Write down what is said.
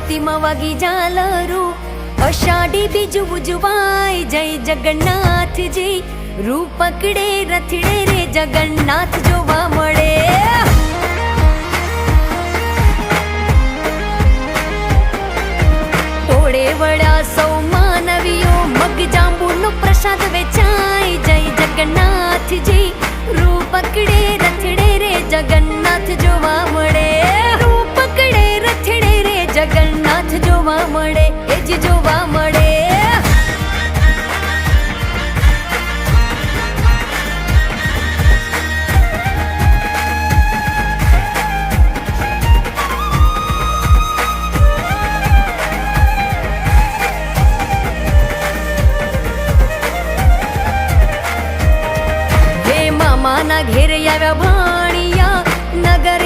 આરતીમાં વાગી ઝાલરું, અષાઢી બીજ ઉજવાય, જય જગન્નાથજી. રૂપ પકડે રથડે રે જગન્નાથ જોવા મળે. ટોળે વળ્યા સૌ માનવીઓ, મગ જાંબુનો પ્રસાદ વેચાય, જય જગન્નાથજી. રૂપ પકડે રથડે રે જગન્નાથ જોવા મળે. રૂપ પકડે રથડે રે જગન્નાથ જોવા મળે, એ જ જોવા મળે. માના ઘેર આવ્યા ભાણિયા, નગર